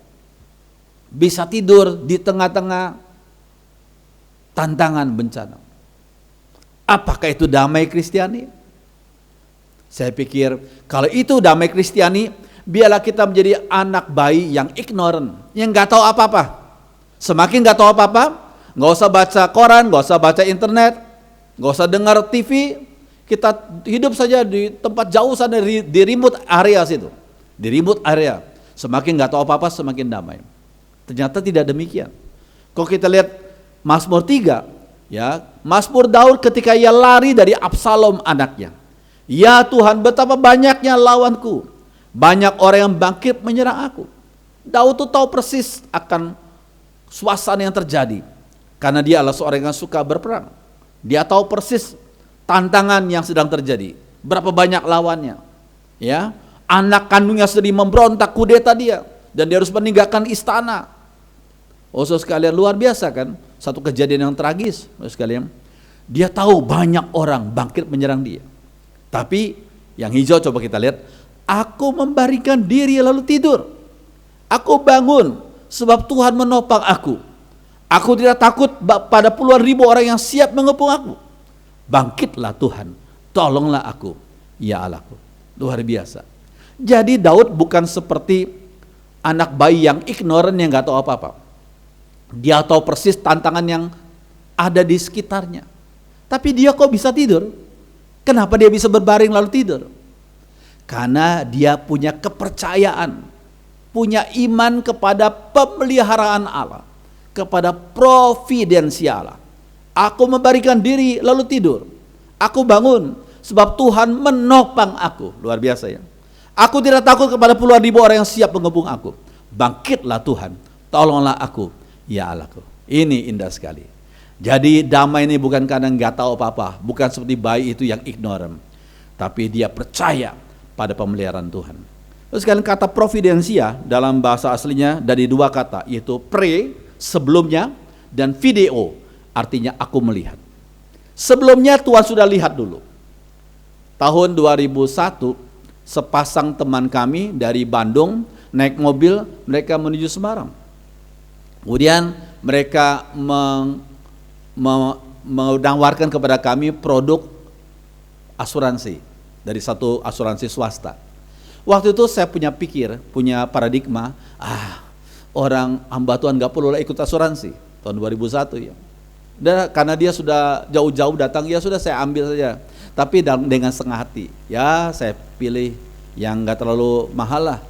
Bisa tidur di tengah-tengah tantangan bencana. Apakah itu damai Kristiani? Saya pikir kalau itu damai Kristiani, biarlah kita menjadi anak bayi yang ignorant, yang nggak tahu apa-apa. Semakin nggak tahu apa-apa, nggak usah baca koran, nggak usah baca internet, nggak usah dengar TV, kita hidup saja di tempat jauh sana di remote area situ, di remote area. Semakin nggak tahu apa-apa, semakin damai. Ternyata tidak demikian. Kalau kita lihat Mazmur 3, ya, Mazmur Daud ketika ia lari dari Absalom anaknya. Ya Tuhan, betapa banyaknya lawanku. Banyak orang yang bangkit menyerang aku. Daud tuh tahu persis akan suasana yang terjadi. Karena dia adalah seorang yang suka berperang. Dia tahu persis tantangan yang sedang terjadi. Berapa banyak lawannya. Ya, anak kandungnya sedang memberontak kudeta dia. Dan dia harus meninggalkan istana. Oh sekalian, luar biasa kan? Satu kejadian yang tragis, sekalian. Dia tahu banyak orang bangkit menyerang dia. Tapi yang hijau coba kita lihat, aku membaringkan diri lalu tidur. Aku bangun sebab Tuhan menopang aku. Aku tidak takut pada puluhan ribu orang yang siap mengepung aku. Bangkitlah Tuhan, tolonglah aku, ya Allahku. Luar biasa. Jadi Daud bukan seperti anak bayi yang ignorant yang gak tahu apa-apa. Dia tahu persis tantangan yang ada di sekitarnya. Tapi dia kok bisa tidur? Kenapa dia bisa berbaring lalu tidur? Karena dia punya kepercayaan, punya iman kepada pemeliharaan Allah, kepada providensia Allah. Aku membaringkan diri lalu tidur. Aku bangun sebab Tuhan menopang aku. Luar biasa ya. Aku tidak takut kepada puluhan ribu orang yang siap mengepung aku. Bangkitlah Tuhan, tolonglah aku, ya Allahku. Ini indah sekali. Jadi damai ini bukan karena nggak tahu apa-apa, bukan seperti bayi itu yang ignorant, tapi dia percaya pada pemeliharaan Tuhan. Terus kalian kata providensia dalam bahasa aslinya dari dua kata, yaitu pre, sebelumnya, dan video, artinya aku melihat. Sebelumnya Tuhan sudah lihat dulu. Tahun 2001, sepasang teman kami dari Bandung naik mobil, mereka menuju Semarang. Kemudian mereka menawarkan kepada kami produk asuransi dari satu asuransi swasta. Waktu itu saya punya paradigma, orang hamba Tuhan gak perlu ikut asuransi tahun 2001 ya. Dan karena dia sudah jauh-jauh datang, ya sudah saya ambil saja. Tapi dengan setengah hati, ya saya pilih yang gak terlalu mahal lah.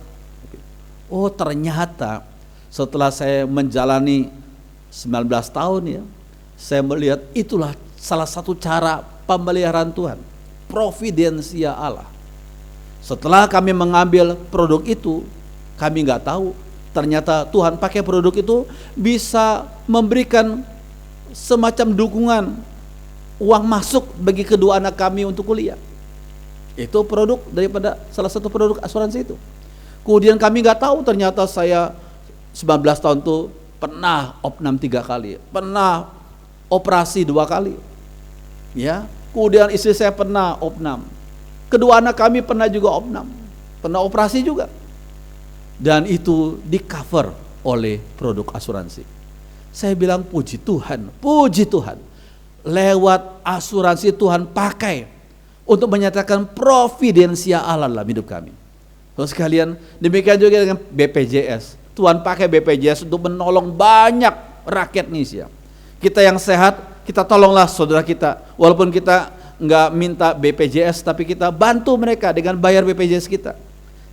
Oh ternyata setelah saya menjalani 19 tahun ya, saya melihat itulah salah satu cara pemeliharaan Tuhan, providensia Allah. Setelah kami mengambil produk itu, kami nggak tahu ternyata Tuhan pakai produk itu bisa memberikan semacam dukungan uang masuk bagi kedua anak kami untuk kuliah. Itu produk daripada salah satu produk asuransi itu. Kemudian kami nggak tahu ternyata saya 19 tahun tuh pernah opnam 3 kali, pernah operasi 2 kali. Ya, kemudian istri saya pernah opnam. Kedua anak kami pernah juga opnam, pernah operasi juga. Dan itu di cover oleh produk asuransi. Saya bilang puji Tuhan, puji Tuhan. Lewat asuransi Tuhan pakai untuk menyatakan providensia Allah dalam hidup kami. Terus sekalian, demikian juga dengan BPJS. Tuhan pakai BPJS untuk menolong banyak rakyat Indonesia. Kita yang sehat, kita tolonglah saudara kita. Walaupun kita nggak minta BPJS, tapi kita bantu mereka dengan bayar BPJS kita.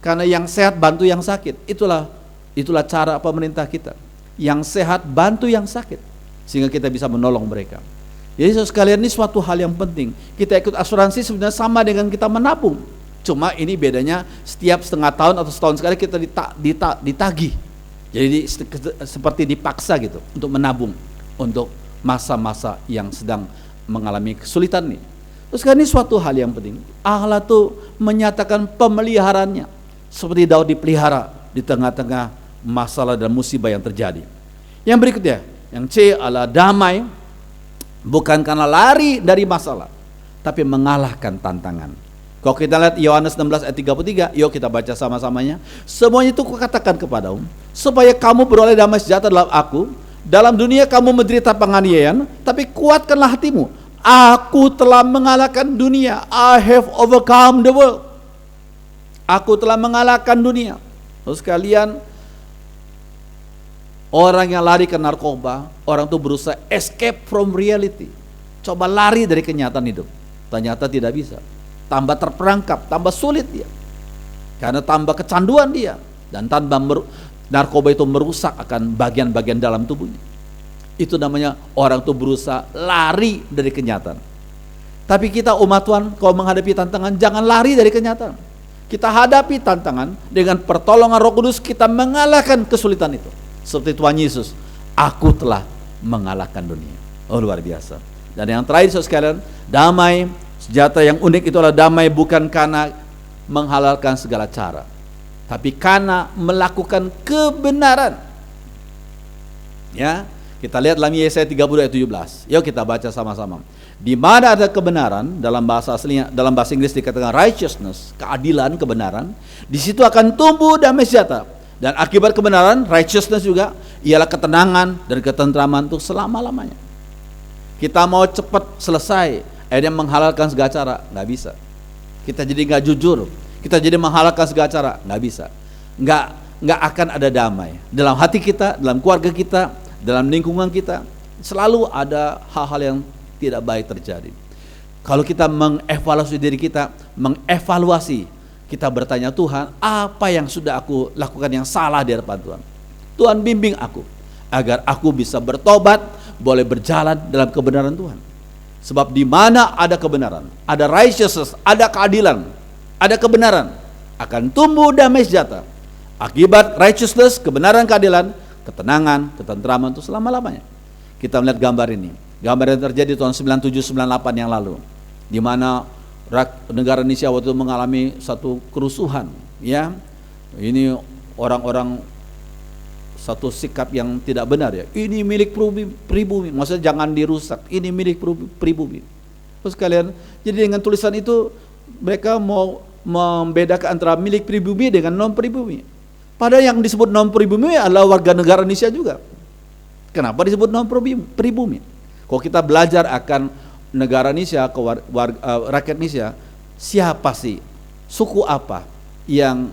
Karena yang sehat bantu yang sakit. Itulah cara pemerintah kita. Yang sehat bantu yang sakit, sehingga kita bisa menolong mereka. Jadi saudara sekalian, ini suatu hal yang penting. Kita ikut asuransi sebenarnya sama dengan kita menabung. Cuma ini bedanya setiap setengah tahun atau setahun sekali kita ditagih. Jadi seperti dipaksa gitu untuk menabung untuk masa-masa yang sedang mengalami kesulitan nih. Terus kan ini suatu hal yang penting. Allah tuh menyatakan pemeliharaannya seperti Daud dipelihara di tengah-tengah masalah dan musibah yang terjadi. Yang berikutnya, yang C adalah damai, bukan karena lari dari masalah, tapi mengalahkan tantangan. Kalau kita lihat Yohanes 16 ayat 33, yuk kita baca sama-samanya. Semuanya itu kukatakan kepadamu, supaya kamu beroleh damai sejahtera dalam aku. Dalam dunia kamu menderita penganiayaan, tapi kuatkanlah hatimu. Aku telah mengalahkan dunia. I have overcome the world. Aku telah mengalahkan dunia. Terus kalian, orang yang lari ke narkoba, orang itu berusaha escape from reality. Coba lari dari kenyataan hidup. Ternyata tidak bisa. Tambah terperangkap, tambah sulit dia. Karena tambah kecanduan dia. Dan narkoba itu merusak akan bagian-bagian dalam tubuhnya. Itu namanya orang itu berusaha lari dari kenyataan. Tapi kita umat Tuhan, kalau menghadapi tantangan, jangan lari dari kenyataan. Kita hadapi tantangan dengan pertolongan Roh Kudus, kita mengalahkan kesulitan itu. Seperti Tuhan Yesus, aku telah mengalahkan dunia. Oh, luar biasa. Dan yang terakhir saudara sekalian, damai sejahtera yang unik itu adalah damai bukan karena menghalalkan segala cara, tapi karena melakukan kebenaran. Ya, kita lihat dalam Yesaya 30 ayat 17. Yuk kita baca sama-sama. Di mana ada kebenaran, dalam bahasa aslinya, dalam bahasa Inggris dikatakan righteousness, keadilan, kebenaran, di situ akan tumbuh damai sejahtera. Dan akibat kebenaran, righteousness juga, ialah ketenangan dan ketentraman untuk selama-lamanya. Kita mau cepat selesai, akhirnya menghalalkan segala cara, nggak bisa. Kita jadi nggak jujur, kita jadi menghalalkan segala cara, nggak bisa. Nggak akan ada damai dalam hati kita, dalam keluarga kita, dalam lingkungan kita. Selalu ada hal-hal yang tidak baik terjadi. Kalau kita mengevaluasi diri kita, kita bertanya, Tuhan, apa yang sudah aku lakukan yang salah di hadapan Tuhan? Tuhan bimbing aku agar aku bisa bertobat, boleh berjalan dalam kebenaran Tuhan. Sebab di mana ada kebenaran, ada righteousness, ada keadilan, ada kebenaran, akan tumbuh damai sejahtera. Akibat righteousness, kebenaran, keadilan, ketenangan, ketentraman itu selama-lamanya. Kita melihat gambar ini. Gambar yang terjadi tahun 97-98 yang lalu, di mana negara Indonesia waktu itu mengalami satu kerusuhan. Ya, ini orang-orang satu sikap yang tidak benar ya. Ini milik pribumi, maksudnya jangan dirusak. Ini milik pribumi. Terus kalian, jadi dengan tulisan itu mereka mau membedakan antara milik pribumi dengan non pribumi. Padahal yang disebut non pribumi adalah warga negara Indonesia juga. Kenapa disebut non pribumi? Kalau kita belajar akan negara Indonesia, rakyat Indonesia, siapa sih, suku apa yang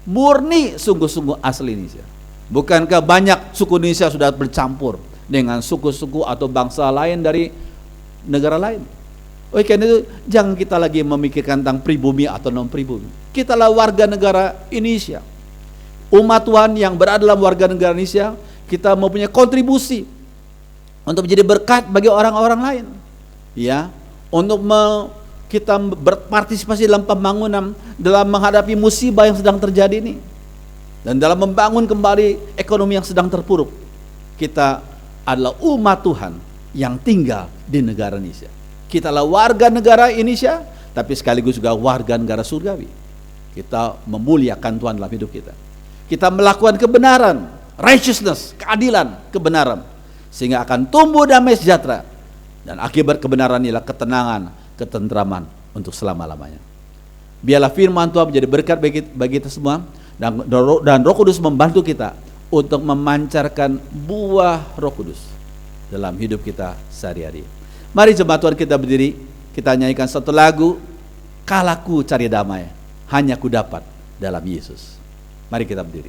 murni sungguh-sungguh asli Indonesia? Bukankah banyak suku Indonesia sudah bercampur dengan suku-suku atau bangsa lain dari negara lain? Oleh karena itu, jangan kita lagi memikirkan tentang pribumi atau non pribumi. Kita lah warga negara Indonesia. Umat Tuhan yang berada dalam warga negara Indonesia, kita mempunyai kontribusi untuk menjadi berkat bagi orang-orang lain. ya, untuk kita berpartisipasi dalam pembangunan, dalam menghadapi musibah yang sedang terjadi ini, dan dalam membangun kembali ekonomi yang sedang terpuruk. Kita adalah umat Tuhan yang tinggal di negara Indonesia. Kita adalah warga negara Indonesia, tapi sekaligus juga warga negara surgawi. Kita memuliakan Tuhan dalam hidup kita. Kita melakukan kebenaran, righteousness, keadilan, kebenaran, sehingga akan tumbuh damai sejahtera. Dan akibat kebenaran ialah ketenangan, ketentraman untuk selama-lamanya. Biarlah firman Tuhan menjadi berkat bagi kita semua, dan Roh Kudus membantu kita untuk memancarkan buah Roh Kudus dalam hidup kita sehari-hari. Mari jemaat Tuhan kita berdiri, kita nyanyikan satu lagu, Kalaku cari damai, hanya ku dapat dalam Yesus. Mari kita berdiri.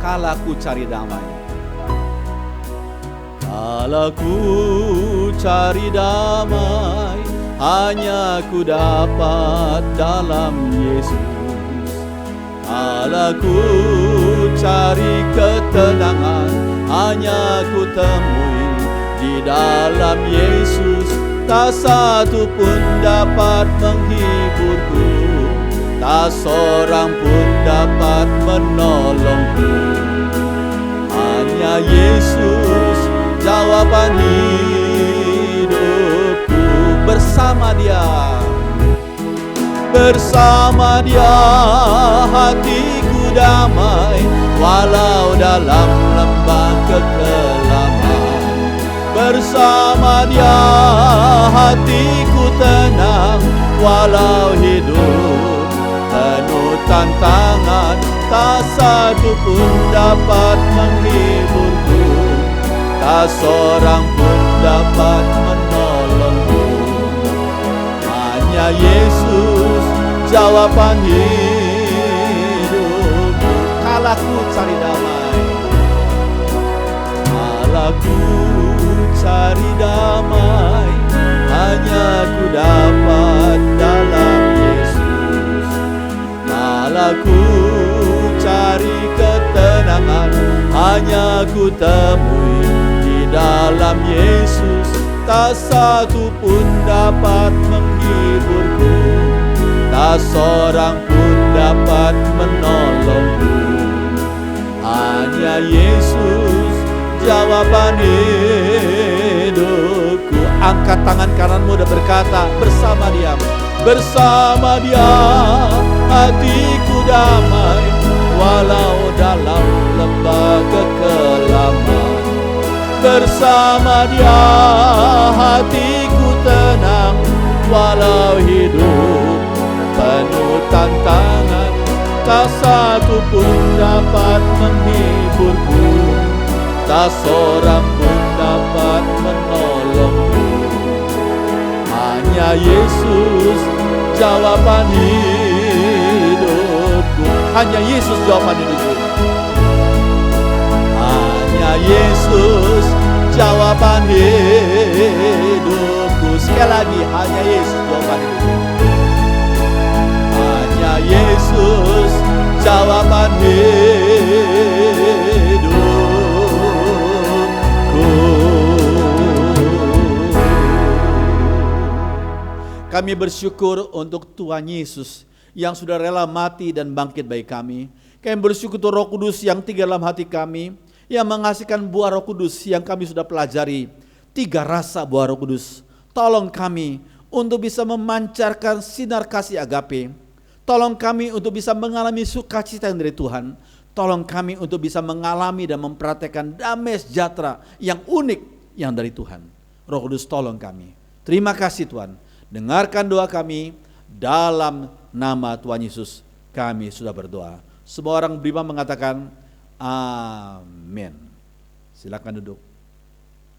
Kalaku cari damai, kalaku cari damai, hanya ku dapat dalam Yesus. Kalaku cari ketenangan, hanya ku temui di dalam Yesus. Tak satu pun dapat menghiburku, tak seorang pun dapat menolongku. Hanya Yesus jawaban hidupku. Bersama Dia, bersama Dia hatiku damai, walau dalam lembah kekelaman. Bersama Dia hatiku tenang, walau hidup penuh tantangan. Tak satu pun dapat menghiburku, tak seorang pun dapat menolongku. Hanya Yesus jawaban hidupku. Kalaku cari damai, kalaku cari damai, hanya ku dapat dalam Yesus. Kalaku cari ketenangan, hanya ku temui di dalam Yesus. Tak satu pun dapat menghiburku, tak seorang pun dapat menolongku. Hanya Yesus jawaban hidupku. Angkat tangan kananmu dan berkata, bersama Dia, bersama Dia hatiku damai, walau dalam lembah kekelaman. Bersama Dia hatiku tenang, walau hidup penuh tantangan. Tak satu pun dapat menghiburku, tak seorang pun dapat menolongku. Hanya Yesus jawaban hidupku. Hanya Yesus jawaban hidupku. Hanya Yesus jawaban hidupku. Sekali lagi, hanya Yesus jawaban hidupku. Hanya Yesus jawaban hidupku. Kami bersyukur untuk Tuhan Yesus yang sudah rela mati dan bangkit bagi kami. Kami bersyukur untuk Roh Kudus yang tinggal dalam hati kami, yang menghasilkan buah Roh Kudus yang kami sudah pelajari. 3 rasa buah Roh Kudus. Tolong kami untuk bisa memancarkan sinar kasih agape. Tolong kami untuk bisa mengalami sukacita yang dari Tuhan. Tolong kami untuk bisa mengalami dan mempraktekkan damai sejahtera yang unik yang dari Tuhan. Roh Kudus tolong kami. Terima kasih Tuhan. Dengarkan doa kami dalam nama Tuhan Yesus. Kami sudah berdoa. Semua orang beriman mengatakan amin. Silakan duduk.